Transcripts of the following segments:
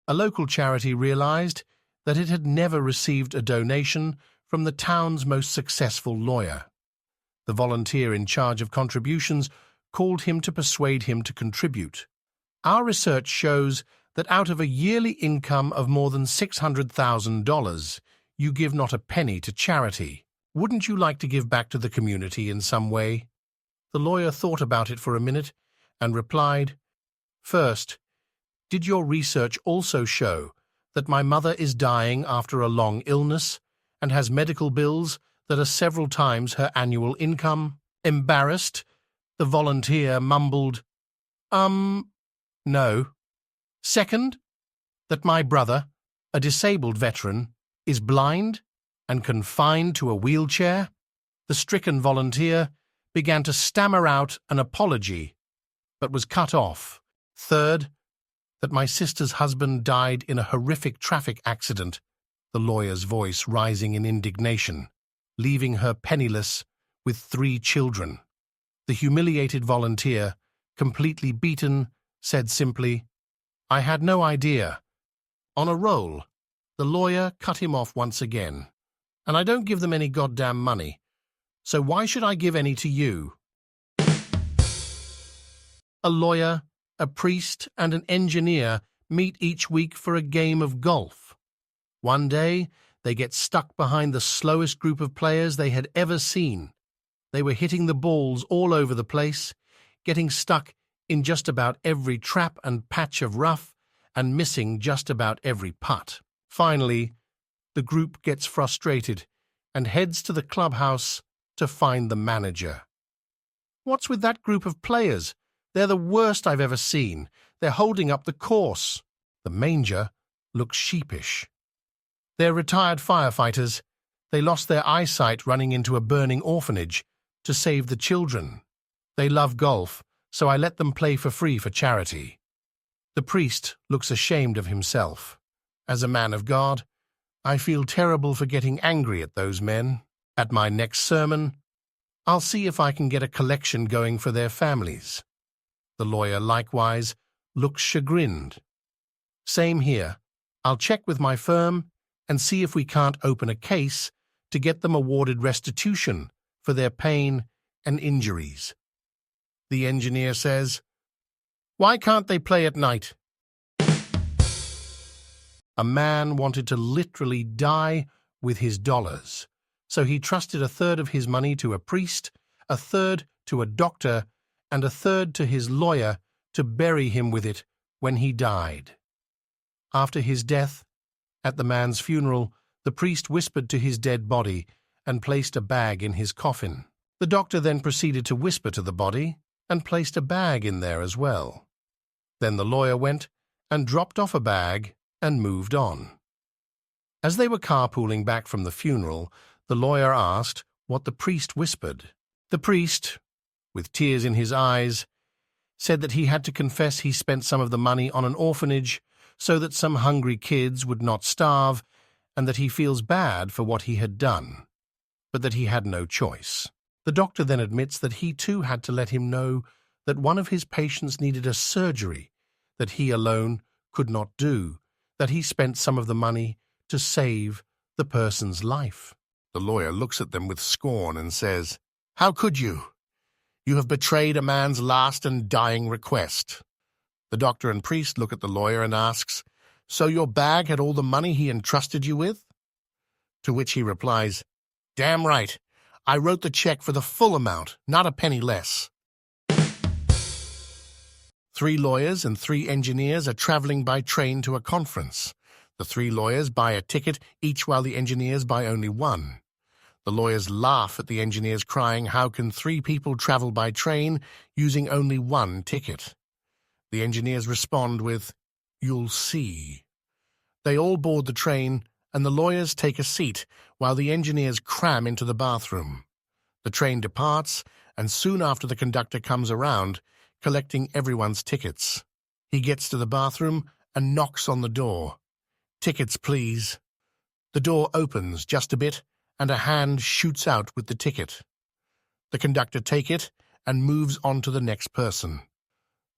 A local charity realized that it had never received a donation from the town's most successful lawyer. The volunteer in charge of contributions called him to persuade him to contribute. Our research shows that out of a yearly income of more than $600,000, you give not a penny to charity. Wouldn't you like to give back to the community in some way? The lawyer thought about it for a minute and replied, "First, did your research also show that my mother is dying after a long illness and has medical bills that are several times her annual income?" Embarrassed, the volunteer mumbled, no. Second, that my brother, a disabled veteran, is blind and confined to a wheelchair? The stricken volunteer began to stammer out an apology, but was cut off. Third, that my sister's husband died in a horrific traffic accident, the lawyer's voice rising in indignation, leaving her penniless with 3 children. The humiliated volunteer, completely beaten, said simply, "I had no idea." On a roll, the lawyer cut him off once again. "And I don't give them any goddamn money, so why should I give any to you?" A lawyer, a priest, and an engineer meet each week for a game of golf. One day, they get stuck behind the slowest group of players they had ever seen. They were hitting the balls all over the place, getting stuck in just about every trap and patch of rough, and missing just about every putt. Finally, the group gets frustrated and heads to the clubhouse to find the manager. "What's with that group of players? They're the worst I've ever seen. They're holding up the course." The manger looks sheepish. "They're retired firefighters. They lost their eyesight running into a burning orphanage to save the children. They love golf, so I let them play for free for charity." The priest looks ashamed of himself. "As a man of God, I feel terrible for getting angry at those men. At my next sermon, I'll see if I can get a collection going for their families." The lawyer likewise looks chagrined. "Same here. I'll check with my firm and see if we can't open a case to get them awarded restitution for their pain and injuries." The engineer says, "Why can't they play at night?" A man wanted to literally die with his dollars, so he trusted a third of his money to a priest, a third to a doctor, and a third to his lawyer to bury him with it when he died. After his death, at the man's funeral, the priest whispered to his dead body and placed a bag in his coffin. The doctor then proceeded to whisper to the body and placed a bag in there as well. Then the lawyer went and dropped off a bag and moved on. As they were carpooling back from the funeral, the lawyer asked what the priest whispered. The priest, with tears in his eyes, said that he had to confess he spent some of the money on an orphanage so that some hungry kids would not starve, and that he feels bad for what he had done, but that he had no choice. The doctor then admits that he too had to let him know that one of his patients needed a surgery that he alone could not do, that he spent some of the money to save the person's life. The lawyer looks at them with scorn and says, "How could you? You have betrayed a man's last and dying request." The doctor and priest look at the lawyer and asks, "So your bag had all the money he entrusted you with?" To which he replies, "Damn right. I wrote the check for the full amount, not a penny less." 3 lawyers and 3 engineers are traveling by train to a conference. The 3 lawyers buy a ticket each while the engineers buy only one. The lawyers laugh at the engineers, crying, "How can 3 people travel by train using only one ticket?" The engineers respond with, "You'll see." They all board the train, and the lawyers take a seat while the engineers cram into the bathroom. The train departs, and soon after the conductor comes around, collecting everyone's tickets. He gets to the bathroom and knocks on the door. "Tickets, please." The door opens just a bit, and a hand shoots out with the ticket. The conductor takes it and moves on to the next person.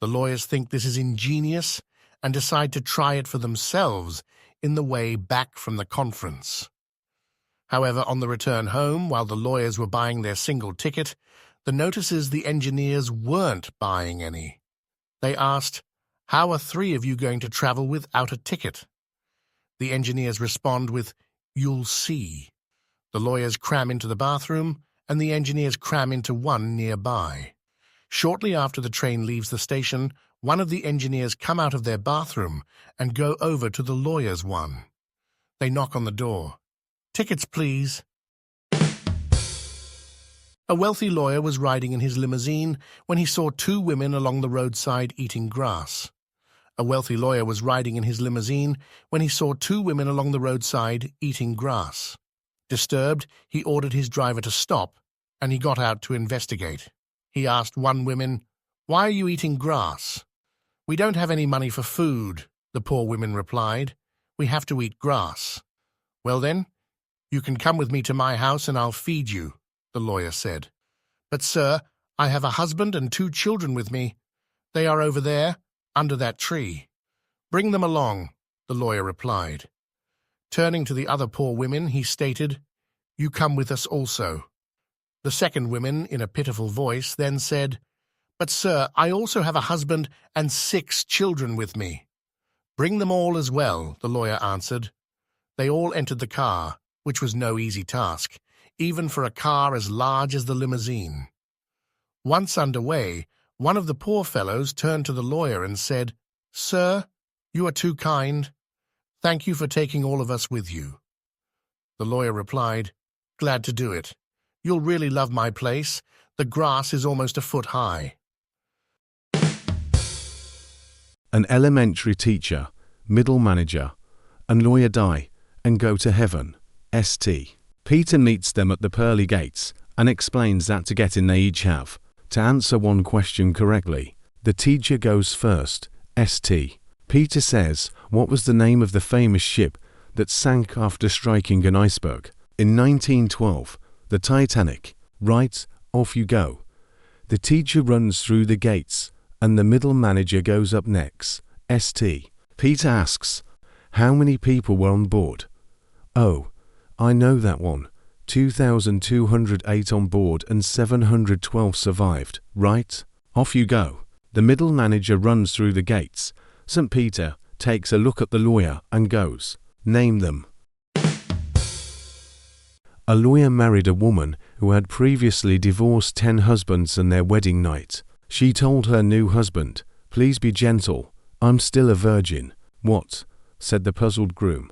The lawyers think this is ingenious and decide to try it for themselves in the way back from the conference. However, on the return home, while the lawyers were buying their single ticket, the notices the engineers weren't buying any. They asked, "How are 3 of you going to travel without a ticket?" The engineers respond with, "You'll see." The lawyers cram into the bathroom, and the engineers cram into one nearby. Shortly after the train leaves the station, one of the engineers come out of their bathroom and go over to the lawyers' one. They knock on the door. "Tickets, please." A wealthy lawyer was riding in his limousine when he saw 2 women along the roadside eating grass. A wealthy lawyer was riding in his limousine when he saw 2 women along the roadside eating grass. Disturbed, he ordered his driver to stop, and he got out to investigate. He asked one woman, "Why are you eating grass?" "We don't have any money for food," the poor woman replied. "We have to eat grass." "Well then, you can come with me to my house and I'll feed you," the lawyer said. "But sir, I have a husband and 2 children with me. They are over there, under that tree." "Bring them along," the lawyer replied. Turning to the other poor women, he stated, "You come with us also." The second woman, in a pitiful voice, then said, "But sir, I also have a husband and 6 children with me." "Bring them all as well," the lawyer answered. They all entered the car, which was no easy task, even for a car as large as the limousine. Once underway, one of the poor fellows turned to the lawyer and said, "Sir, you are too kind. Thank you for taking all of us with you." The lawyer replied, "Glad to do it. You'll really love my place. The grass is almost a foot high." An elementary teacher, middle manager, and lawyer die and go to heaven. St. Peter meets them at the pearly gates and explains that to get in they each have to answer one question correctly. The teacher goes first. St. Peter says, "What was the name of the famous ship that sank after striking an iceberg?" "In 1912, the Titanic." "Right, off you go." The teacher runs through the gates, and the middle manager goes up next. St. Peter asks, "How many people were on board?" "Oh, I know that one. 2,208 on board and 712 survived." "Right, off you go." The middle manager runs through the gates. St. Peter takes a look at the lawyer and goes, "Name them." A lawyer married a woman who had previously divorced 10 husbands on their wedding night. She told her new husband, "Please be gentle, I'm still a virgin." "What?" said the puzzled groom.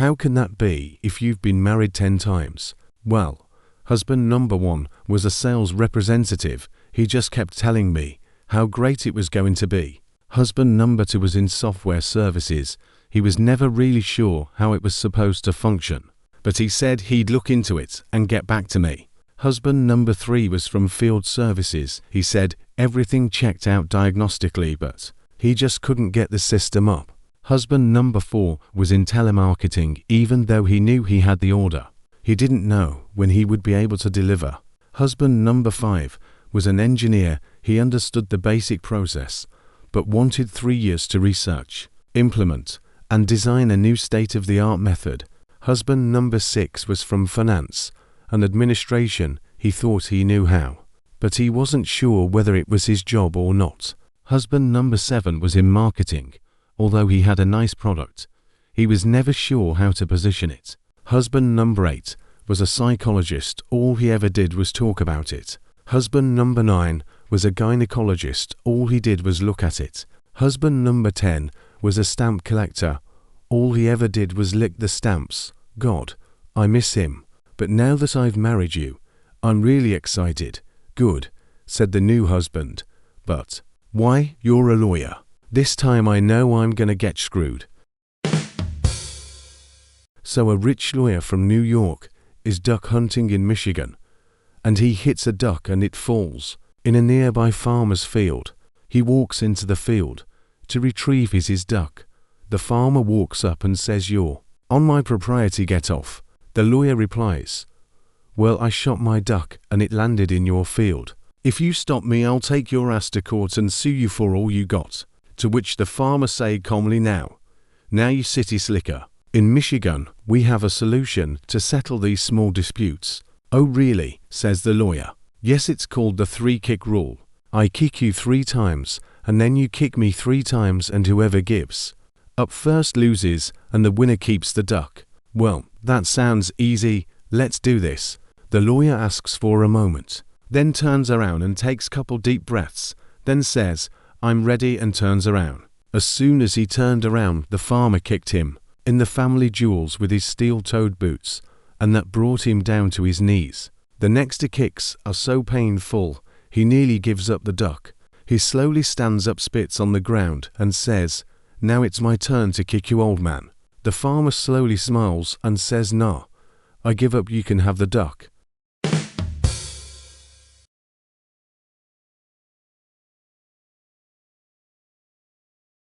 "How can that be if you've been married 10 times? "Well, husband number 1 was a sales representative. He just kept telling me how great it was going to be. Husband number 2 was in software services. He was never really sure how it was supposed to function, but he said he'd look into it and get back to me. Husband number 3 was from field services. He said everything checked out diagnostically, but he just couldn't get the system up. Husband number 4 was in telemarketing. Even though he knew he had the order, he didn't know when he would be able to deliver. Husband number 5 was an engineer. He understood the basic process, but wanted 3 years to research, implement, and design a new state-of-the-art method. Husband number 6 was from finance and administration. He thought he knew how, but he wasn't sure whether it was his job or not. Husband number 7 was in marketing. Although he had a nice product, he was never sure how to position it. Husband number 8 was a psychologist. All he ever did was talk about it. Husband number 9 was a gynecologist. All he did was look at it. Husband number 10 was a stamp collector. All he ever did was lick the stamps. God, I miss him. But now that I've married you, I'm really excited. Good, said the new husband. But why, you're a lawyer. This time I know I'm gonna get screwed. So a rich lawyer from New York is duck hunting in Michigan, and he hits a duck and it falls in a nearby farmer's field. He walks into the field to retrieve his duck. The farmer walks up and says, "You're on my property, get off." The lawyer replies, "Well, I shot my duck and it landed in your field. If you stop me, I'll take your ass to court and sue you for all you got." To which the farmer say calmly, now you city slicker. In Michigan, we have a solution to settle these small disputes. Oh really, says the lawyer. Yes, it's called the 3-kick rule. I kick you 3 times, and then you kick me 3 times, and whoever gives up first loses, and the winner keeps the duck. Well, that sounds easy. Let's do this. The lawyer asks for a moment, then turns around and takes couple deep breaths, then says, I'm ready, and turns around. As soon as he turned around, the farmer kicked him in the family jewels with his steel-toed boots, and that brought him down to his knees. The next kicks are so painful, he nearly gives up the duck. He slowly stands up, spits on the ground, and says, now it's my turn to kick you, old man. The farmer slowly smiles and says, nah, I give up, you can have the duck.